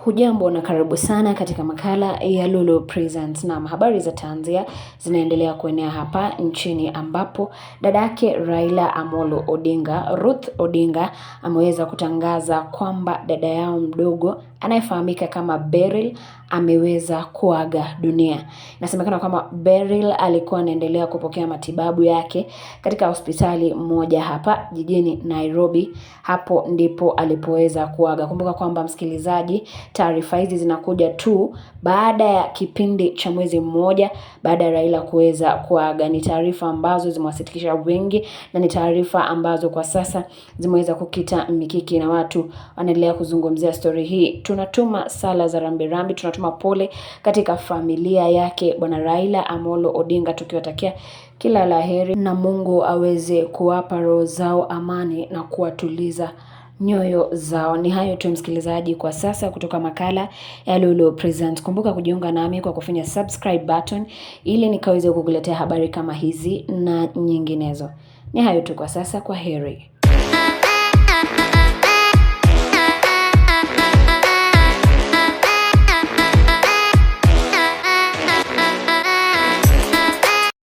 Hujambo na karibu sana katika makala ya Lulu Presents, na habari za tanzia zinaendelea kuenea hapa nchini ambapo dadake Raila Amolo Odinga, Ruth Odinga, ameweza kutangaza kwamba dada yao mdogo anayefahamika kama Beryl ameweza kuaga dunia. Inasemekana kwamba Beryl alikuwa anaendelea kupokea matibabu yake katika hospitali moja hapa jijini Nairobi. Hapo ndipo alipoweza kuaga. Kumbuka kwamba msikilizaji, taarifa hizi zinakuja tu baada ya kipindi cha mwezi mmoja baada ya Raila kuweza kuaga. Ni taarifa ambazo zimewasitikisha wengi na ni taarifa ambazo kwa sasa zimeweza kukita mikiki na watu wanaendelea kuzungumzia story hii. Tunatuma sala za rambirambi, tunatuma pole katika familia yake Bwana Raila Amolo Odinga, tukiwatakia kila laheri na Mungu aweze kuwapa roho zao amani na kuwatuliza nyoyo zao. Ni hayo tu msikilizaji kwa sasa kutoka makala ya Lulu Present. Kumbuka kujiunga nami kwa kufinya subscribe button ili nikaweze kukuletea habari kama hizi na nyinginezo. Ni hayo tu kwa sasa, kwa heri.